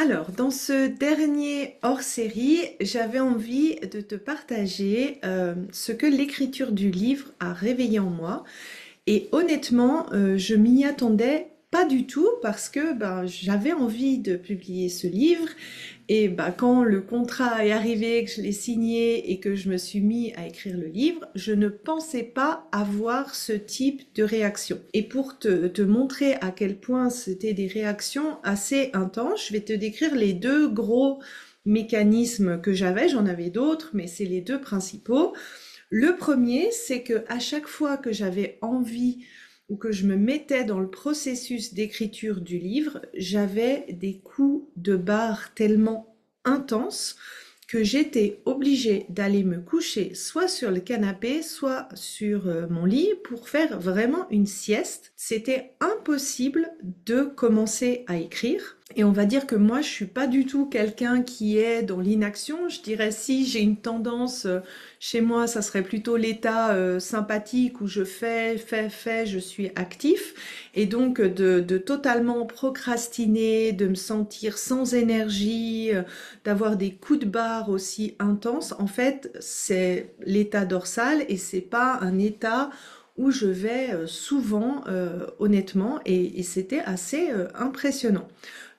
Alors, dans ce dernier hors-série, j'avais envie de te partager ce que l'écriture du livre a réveillé en moi. Et honnêtement, je m'y attendais pas du tout parce que j'avais envie de publier ce livre. Et quand le contrat est arrivé, que je l'ai signé et que je me suis mis à écrire le livre, je ne pensais pas avoir ce type de réaction. Et pour te montrer à quel point c'était des réactions assez intenses, je vais te décrire les deux gros mécanismes que j'avais. J'en avais d'autres, mais c'est les deux principaux. Le premier, c'est que à chaque fois que j'avais envie ou que je me mettais dans le processus d'écriture du livre, j'avais des coups de barre tellement intenses que j'étais obligée d'aller me coucher soit sur le canapé, soit sur mon lit pour faire vraiment une sieste. C'était impossible de commencer à écrire. Et on va dire que moi, je suis pas du tout quelqu'un qui est dans l'inaction. Je dirais si j'ai une tendance chez moi, ça serait plutôt l'état sympathique où je fais, je suis actif. Et donc de totalement procrastiner, de me sentir sans énergie, d'avoir des coups de barre aussi intenses, en fait, c'est l'état dorsal et c'est pas un état où je vais souvent, honnêtement, et c'était assez impressionnant.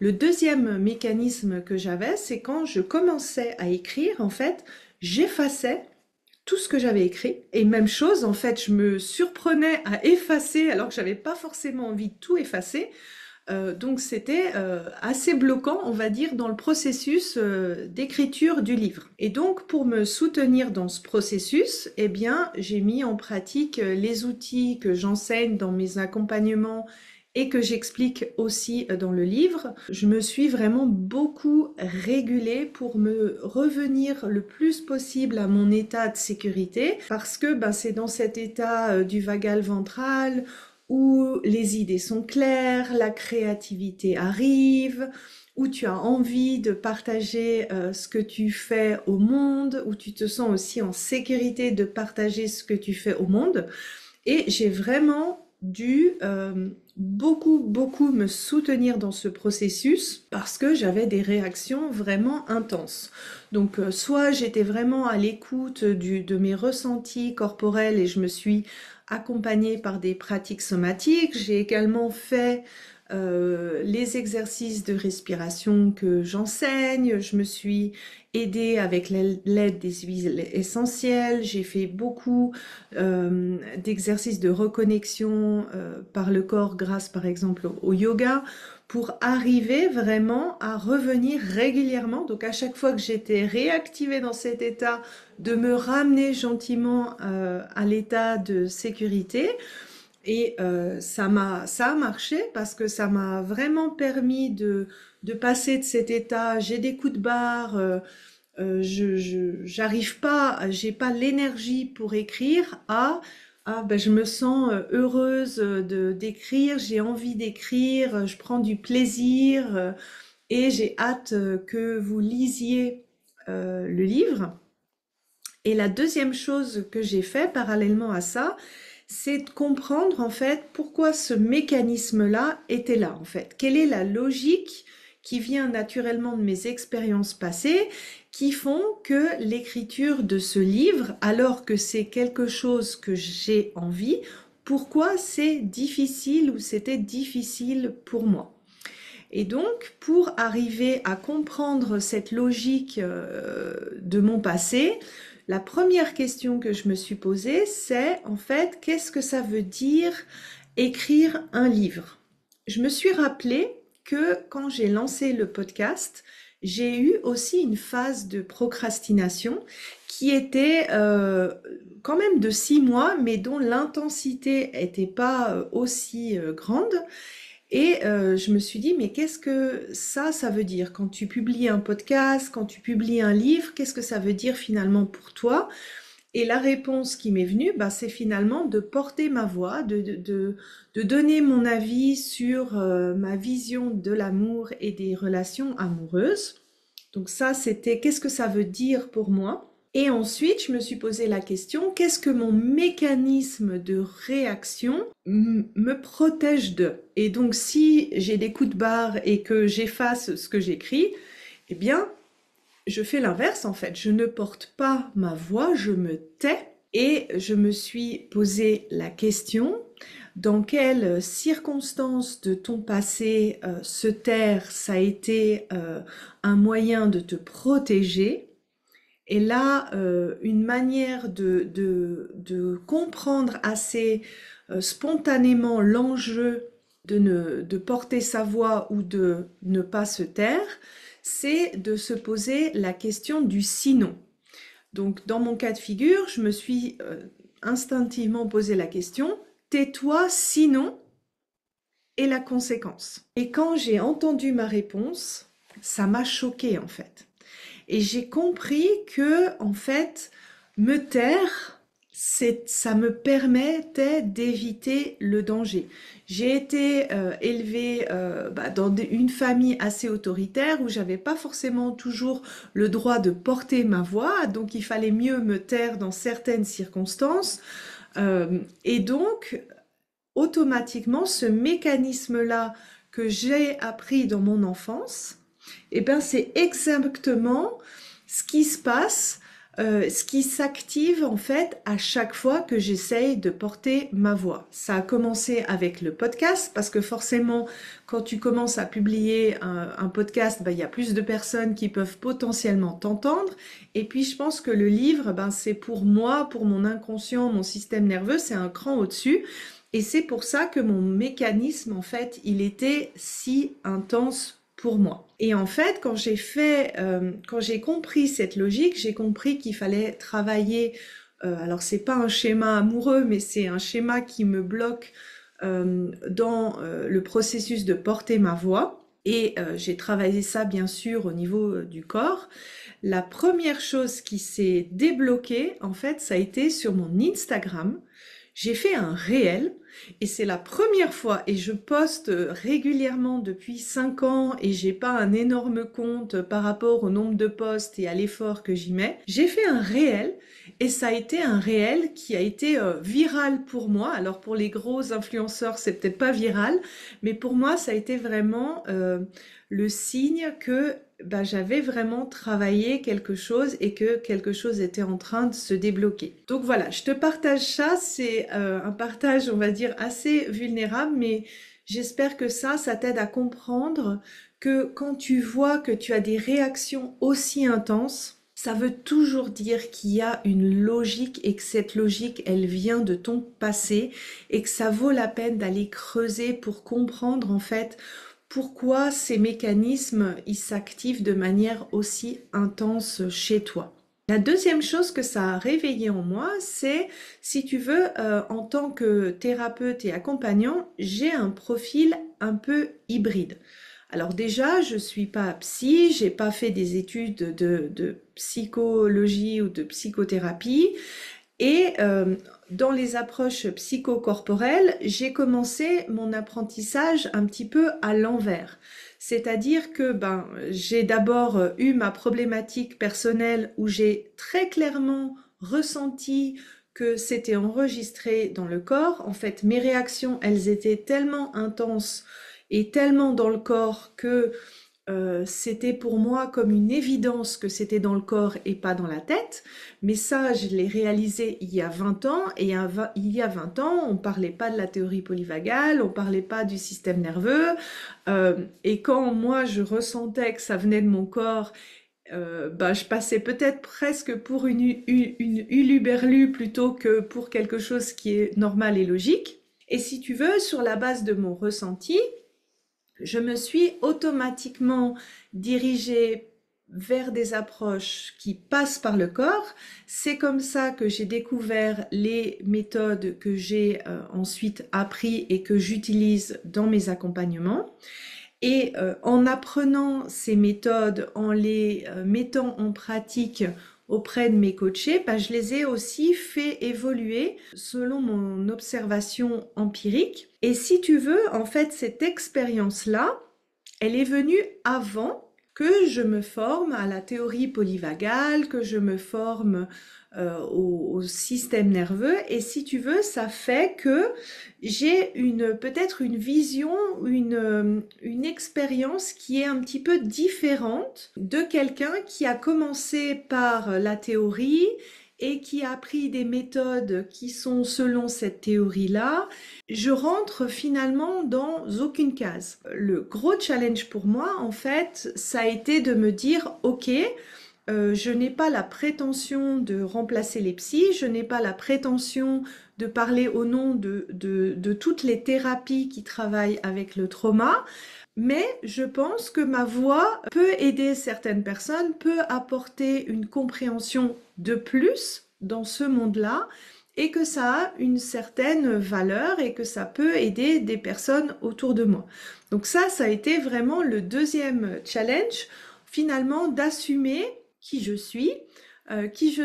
Le deuxième mécanisme que j'avais, c'est quand je commençais à écrire, en fait, j'effaçais tout ce que j'avais écrit. Et même chose, en fait, je me surprenais à effacer alors que j'avais pas forcément envie de tout effacer. Donc c'était assez bloquant, on va dire, dans le processus d'écriture du livre. Et donc pour me soutenir dans ce processus, eh bien j'ai mis en pratique les outils que j'enseigne dans mes accompagnements et que j'explique aussi dans le livre. Je me suis vraiment beaucoup régulée pour me revenir le plus possible à mon état de sécurité parce que c'est dans cet état du vagal ventral où les idées sont claires, la créativité arrive, où tu as envie de partager ce que tu fais au monde, où tu te sens aussi en sécurité de partager ce que tu fais au monde. Et j'ai vraiment dû beaucoup me soutenir dans ce processus parce que j'avais des réactions vraiment intenses. Donc soit j'étais vraiment à l'écoute de mes ressentis corporels et je me suis accompagnée par des pratiques somatiques. J'ai également fait les exercices de respiration que j'enseigne. Je me suis aidée avec l'aide des huiles essentielles. J'ai fait beaucoup d'exercices de reconnexion par le corps grâce par exemple au yoga pour arriver vraiment à revenir régulièrement. Donc à chaque fois que j'étais réactivée dans cet état, de me ramener gentiment à l'état de sécurité. Et ça a marché parce que ça m'a vraiment permis de passer de cet état, j'ai des coups de barre, j'arrive pas, j'ai pas l'énergie pour écrire, je me sens heureuse de d'écrire, j'ai envie d'écrire, je prends du plaisir et j'ai hâte que vous lisiez le livre. Et la deuxième chose que j'ai fait parallèlement à ça, c'est de comprendre en fait pourquoi ce mécanisme-là était là en fait. Quelle est la logique qui vient naturellement de mes expériences passées qui font que l'écriture de ce livre, alors que c'est quelque chose que j'ai envie, pourquoi c'est difficile ou c'était difficile pour moi. Et donc, pour arriver à comprendre cette logique de mon passé, la première question que je me suis posée, c'est en fait, qu'est-ce que ça veut dire écrire un livre? Je me suis rappelé que quand j'ai lancé le podcast, j'ai eu aussi une phase de procrastination qui était quand même de 6 mois, mais dont l'intensité n'était pas aussi grande. Et je me suis dit, mais qu'est-ce que ça veut dire quand tu publies un podcast, quand tu publies un livre, qu'est-ce que ça veut dire finalement pour toi? Et la réponse qui m'est venue, c'est finalement de porter ma voix, de donner mon avis sur ma vision de l'amour et des relations amoureuses. Donc ça, c'était qu'est-ce que ça veut dire pour moi? Et ensuite, je me suis posé la question, qu'est-ce que mon mécanisme de réaction me protège de? Et donc, si j'ai des coups de barre et que j'efface ce que j'écris, eh bien, je fais l'inverse en fait. Je ne porte pas ma voix, je me tais et je me suis posé la question, dans quelles circonstances de ton passé se taire, ça a été un moyen de te protéger? Et là, une manière de comprendre assez spontanément l'enjeu de porter sa voix ou de ne pas se taire, c'est de se poser la question du sinon. Donc, dans mon cas de figure, je me suis instinctivement posé la question, tais-toi sinon, et la conséquence. Et quand j'ai entendu ma réponse, ça m'a choquée en fait. Et j'ai compris que, en fait, me taire, ça me permettait d'éviter le danger. J'ai été élevée dans une famille assez autoritaire où j'avais pas forcément toujours le droit de porter ma voix, donc il fallait mieux me taire dans certaines circonstances. Et donc, automatiquement, ce mécanisme-là que j'ai appris dans mon enfance, eh ben, c'est exactement ce qui se passe, ce qui s'active en fait à chaque fois que j'essaye de porter ma voix. Ça a commencé avec le podcast parce que forcément quand tu commences à publier un podcast, ben, il y a plus de personnes qui peuvent potentiellement t'entendre. Et puis je pense que le livre, ben, c'est pour moi, pour mon inconscient, mon système nerveux, c'est un cran au-dessus. Et c'est pour ça que mon mécanisme, en fait, il était si intense pour moi. Et en fait, quand j'ai compris cette logique, j'ai compris qu'il fallait travailler. Alors, c'est pas un schéma amoureux, mais c'est un schéma qui me bloque dans le processus de porter ma voix. Et j'ai travaillé ça, bien sûr, au niveau du corps. La première chose qui s'est débloquée, en fait, ça a été sur mon Instagram. J'ai fait un réel et c'est la première fois, et je poste régulièrement depuis 5 ans et j'ai pas un énorme compte par rapport au nombre de posts et à l'effort que j'y mets. J'ai fait un réel et ça a été un réel qui a été viral pour moi. Alors pour les gros influenceurs, c'est peut-être pas viral, mais pour moi, ça a été vraiment le signe que j'avais vraiment travaillé quelque chose et que quelque chose était en train de se débloquer. Donc voilà, je te partage ça, c'est un partage, on va dire, assez vulnérable, mais j'espère que ça t'aide à comprendre que quand tu vois que tu as des réactions aussi intenses, ça veut toujours dire qu'il y a une logique et que cette logique, elle vient de ton passé et que ça vaut la peine d'aller creuser pour comprendre en fait pourquoi ces mécanismes ils s'activent de manière aussi intense chez toi. La deuxième chose que ça a réveillé en moi, c'est, si tu veux, en tant que thérapeute et accompagnant, j'ai un profil un peu hybride. Alors déjà, je suis pas psy, j'ai pas fait des études de psychologie ou de psychothérapie, et dans les approches psychocorporelles, j'ai commencé mon apprentissage un petit peu à l'envers. C'est-à-dire que j'ai d'abord eu ma problématique personnelle où j'ai très clairement ressenti que c'était enregistré dans le corps. En fait, mes réactions, elles étaient tellement intenses et tellement dans le corps que c'était pour moi comme une évidence que c'était dans le corps et pas dans la tête. Mais ça, je l'ai réalisé il y a 20 ans. Et il y a 20 ans, on parlait pas de la théorie polyvagale, on parlait pas du système nerveux. Et quand moi, je ressentais que ça venait de mon corps, je passais peut-être presque pour une huluberlue plutôt que pour quelque chose qui est normal et logique. Et si tu veux, sur la base de mon ressenti, je me suis automatiquement dirigée vers des approches qui passent par le corps. C'est comme ça que j'ai découvert les méthodes que j'ai ensuite appris et que j'utilise dans mes accompagnements. Et en apprenant ces méthodes, en les mettant en pratique auprès de mes coachés, je les ai aussi fait évoluer selon mon observation empirique. Et si tu veux, en fait, cette expérience-là, elle est venue avant que je me forme à la théorie polyvagale, que je me forme au système nerveux. Et si tu veux, ça fait que j'ai peut-être une vision, une expérience qui est un petit peu différente de quelqu'un qui a commencé par la théorie et qui a appris des méthodes qui sont selon cette théorie-là. Je rentre finalement dans aucune case. Le gros challenge pour moi, en fait, ça a été de me dire, ok, je n'ai pas la prétention de remplacer les psys, je n'ai pas la prétention de parler au nom de toutes les thérapies qui travaillent avec le trauma, mais je pense que ma voix peut aider certaines personnes, peut apporter une compréhension de plus dans ce monde-là, et que ça a une certaine valeur et que ça peut aider des personnes autour de moi. Donc ça a été vraiment le deuxième challenge, finalement, d'assumer qui je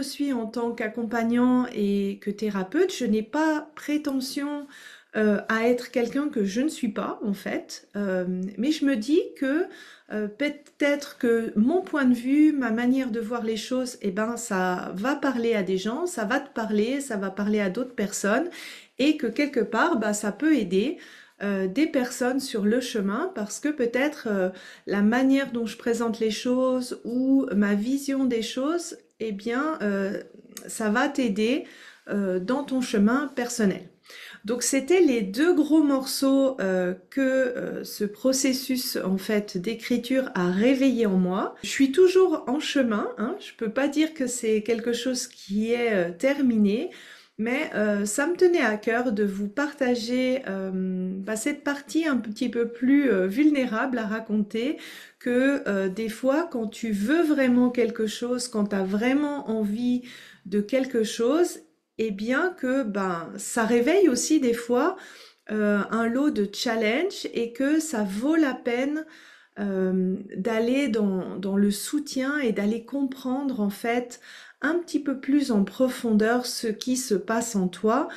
suis en tant qu'accompagnant et que thérapeute. Je n'ai pas prétention à être quelqu'un que je ne suis pas, en fait, mais je me dis que peut-être que mon point de vue, ma manière de voir les choses, eh ben, ça va parler à des gens, ça va te parler, ça va parler à d'autres personnes, et que quelque part, bah, ça peut aider des personnes sur le chemin, parce que peut-être la manière dont je présente les choses ou ma vision des choses, eh bien, ça va t'aider dans ton chemin personnel. Donc c'était les deux gros morceaux que ce processus en fait d'écriture a réveillé en moi. Je suis toujours en chemin, hein, je peux pas dire que c'est quelque chose qui est terminé, mais ça me tenait à cœur de vous partager cette partie un petit peu plus vulnérable à raconter, que des fois quand tu veux vraiment quelque chose, quand tu as vraiment envie de quelque chose, et bien que ça réveille aussi des fois un lot de challenge, et que ça vaut la peine d'aller dans le soutien et d'aller comprendre en fait un petit peu plus en profondeur ce qui se passe en toi,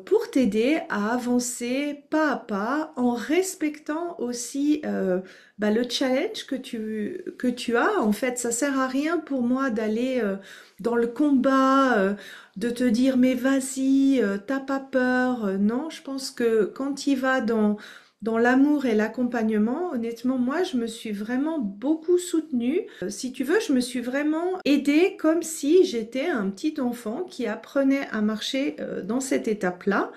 pour t'aider à avancer pas à pas en respectant aussi le challenge que tu as. En fait, ça sert à rien pour moi d'aller dans le combat, de te dire mais vas-y, t'as pas peur. Non, je pense que quand il va dans l'amour et l'accompagnement, honnêtement, moi, je me suis vraiment beaucoup soutenue. Si tu veux, je me suis vraiment aidée comme si j'étais un petit enfant qui apprenait à marcher dans cette étape-là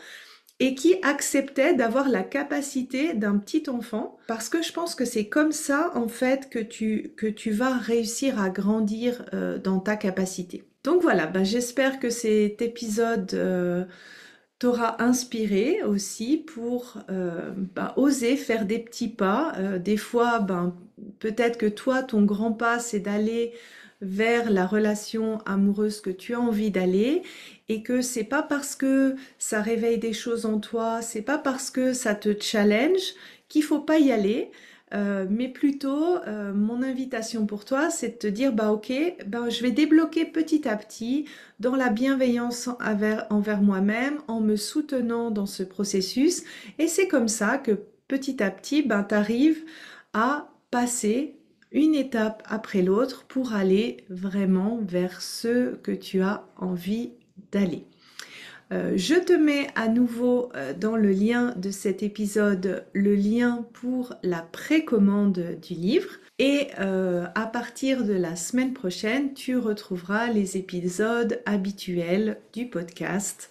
et qui acceptait d'avoir la capacité d'un petit enfant, parce que je pense que c'est comme ça, en fait, que tu vas réussir à grandir dans ta capacité. Donc voilà, j'espère que cet épisode t'aura inspiré aussi pour oser faire des petits pas. Des fois, peut-être que toi, ton grand pas, c'est d'aller vers la relation amoureuse que tu as envie d'aller, et que c'est pas parce que ça réveille des choses en toi, c'est pas parce que ça te challenge qu'il faut pas y aller. Mais plutôt, mon invitation pour toi, c'est de te dire, ok, je vais débloquer petit à petit dans la bienveillance envers moi-même, en me soutenant dans ce processus. Et c'est comme ça que petit à petit, tu arrives à passer une étape après l'autre pour aller vraiment vers ce que tu as envie d'aller. Je te mets à nouveau dans le lien de cet épisode, le lien pour la précommande du livre. Et à partir de la semaine prochaine, tu retrouveras les épisodes habituels du podcast.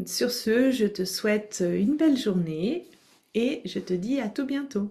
Sur ce, je te souhaite une belle journée et je te dis à tout bientôt.